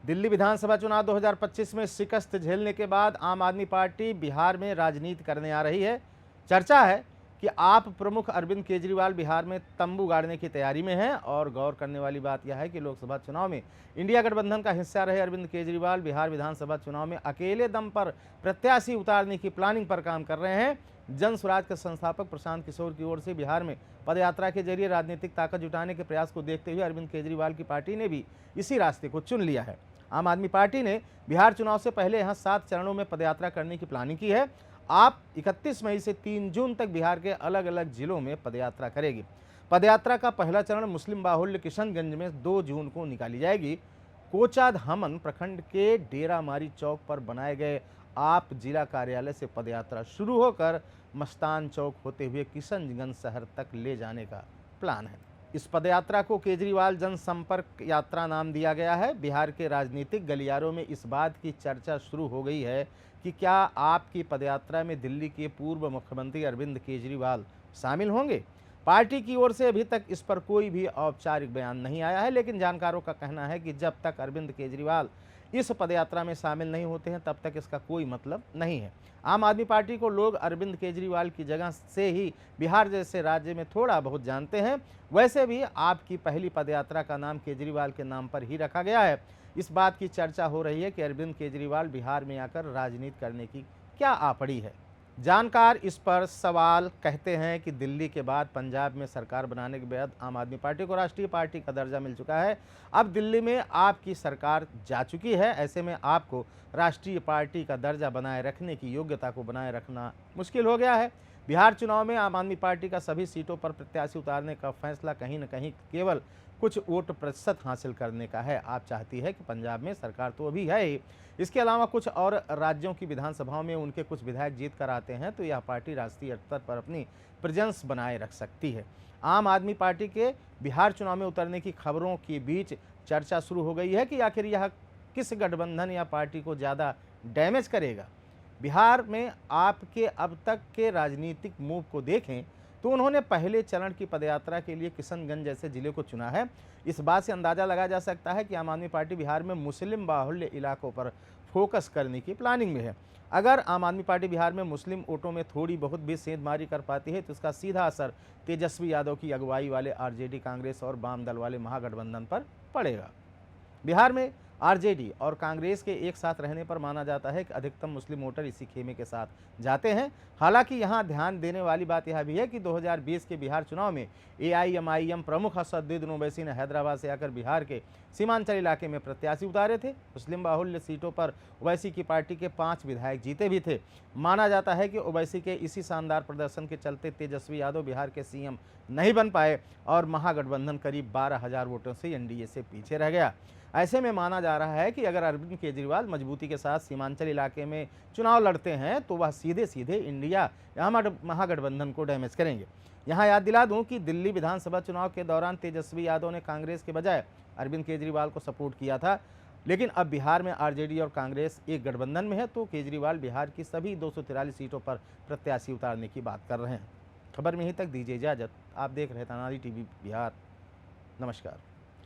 दिल्ली विधानसभा चुनाव 2025 में शिकस्त झेलने के बाद आम आदमी पार्टी बिहार में राजनीति करने आ रही है। चर्चा है कि आप प्रमुख अरविंद केजरीवाल बिहार में तंबू गाड़ने की तैयारी में हैं और गौर करने वाली बात यह है कि लोकसभा चुनाव में इंडिया गठबंधन का हिस्सा रहे अरविंद केजरीवाल बिहार विधानसभा चुनाव में अकेले दम पर प्रत्याशी उतारने की प्लानिंग पर काम कर रहे हैं। जन स्वराज के संस्थापक प्रशांत किशोर की ओर से बिहार में पदयात्रा के जरिए राजनीतिक ताकत जुटाने के प्रयास को देखते हुए अरविंद केजरीवाल की पार्टी ने भी इसी रास्ते को चुन लिया है। आम आदमी पार्टी ने बिहार चुनाव से पहले यहां 7 चरणों में पदयात्रा करने की प्लानिंग की है। आप 31 मई से 3 जून तक बिहार के अलग अलग जिलों में पदयात्रा करेगी। पदयात्रा का पहला चरण मुस्लिम बाहुल्य किशनगंज में 2 जून को निकाली जाएगी। कोचाधामन प्रखंड के डेरामारी चौक पर बनाए गए आप जिला कार्यालय से पदयात्रा शुरू होकर मस्तान चौक होते हुए किशनगंज शहर तक ले जाने का प्लान है। इस पदयात्रा को केजरीवाल जनसंपर्क यात्रा नाम दिया गया है। बिहार के राजनीतिक गलियारों में इस बात की चर्चा शुरू हो गई है कि क्या आपकी पदयात्रा में दिल्ली के पूर्व मुख्यमंत्री अरविंद केजरीवाल शामिल होंगे। पार्टी की ओर से अभी तक इस पर कोई भी औपचारिक बयान नहीं आया है, लेकिन जानकारों का कहना है कि जब तक अरविंद केजरीवाल इस पदयात्रा में शामिल नहीं होते हैं तब तक इसका कोई मतलब नहीं है। आम आदमी पार्टी को लोग अरविंद केजरीवाल की जगह से ही बिहार जैसे राज्य में थोड़ा बहुत जानते हैं। वैसे भी आपकी पहली पदयात्रा का नाम केजरीवाल के नाम पर ही रखा गया है। इस बात की चर्चा हो रही है कि अरविंद केजरीवाल बिहार में आकर राजनीति करने की क्या आ पड़ी है। जानकार इस पर सवाल कहते हैं कि दिल्ली के बाद पंजाब में सरकार बनाने के बाद आम आदमी पार्टी को राष्ट्रीय पार्टी का दर्जा मिल चुका है। अब दिल्ली में आपकी सरकार जा चुकी है। ऐसे में आपको राष्ट्रीय पार्टी का दर्जा बनाए रखने की योग्यता को बनाए रखना मुश्किल हो गया है। बिहार चुनाव में आम आदमी पार्टी का सभी सीटों पर प्रत्याशी उतारने का फैसला कहीं न कहीं केवल कुछ वोट प्रतिशत हासिल करने का है। आप चाहती है कि पंजाब में सरकार तो अभी है ही, इसके अलावा कुछ और राज्यों की विधानसभाओं में उनके कुछ विधायक जीत कर आते हैं तो यह पार्टी राष्ट्रीय स्तर पर अपनी प्रेजेंस बनाए रख सकती है। आम आदमी पार्टी के बिहार चुनाव में उतरने की खबरों के बीच चर्चा शुरू हो गई है कि आखिर यह किस गठबंधन या पार्टी को ज़्यादा डैमेज करेगा। बिहार में आपके अब तक के राजनीतिक मूव को देखें तो उन्होंने पहले चरण की पदयात्रा के लिए किशनगंज जैसे जिले को चुना है। इस बात से अंदाजा लगाया जा सकता है कि आम आदमी पार्टी बिहार में मुस्लिम बाहुल्य इलाकों पर फोकस करने की प्लानिंग में है। अगर आम आदमी पार्टी बिहार में मुस्लिम वोटों में थोड़ी बहुत भी सेंधमारी कर पाती है तो इसका सीधा असर तेजस्वी यादव की अगुवाई वाले आरजेडी, कांग्रेस और वाम दल वाले महागठबंधन पर पड़ेगा। बिहार में आरजेडी और कांग्रेस के एक साथ रहने पर माना जाता है कि अधिकतम मुस्लिम वोटर इसी खेमे के साथ जाते हैं। हालांकि यहां ध्यान देने वाली बात यह भी है कि 2020 के बिहार चुनाव में एआईएमआईएम प्रमुख असदुद्दीन ओवैसी ने हैदराबाद से आकर बिहार के सीमांचल इलाके में प्रत्याशी उतारे थे। मुस्लिम बाहुल्य सीटों पर ओवैसी की पार्टी के 5 विधायक जीते भी थे। माना जाता है कि ओवैसी के इसी शानदार प्रदर्शन के चलते तेजस्वी यादव बिहार के सीएम नहीं बन पाए और महागठबंधन करीब 12,000 वोटों से एनडीए से पीछे रह गया। ऐसे में माना जा रहा है कि अगर अरविंद केजरीवाल मजबूती के साथ सीमांचल इलाके में चुनाव लड़ते हैं तो वह सीधे सीधे इंडिया या महागठबंधन को डैमेज करेंगे। यहां याद दिला दूं कि दिल्ली विधानसभा चुनाव के दौरान तेजस्वी यादव ने कांग्रेस के बजाय अरविंद केजरीवाल को सपोर्ट किया था, लेकिन अब बिहार में आरजेडी और कांग्रेस एक गठबंधन में है तो केजरीवाल बिहार की सभी 243 सीटों पर प्रत्याशी उतारने की बात कर रहे हैं। खबर में ही तक दीजिए इजाजत। आप देख रहे तानारी टीवी बिहार। नमस्कार।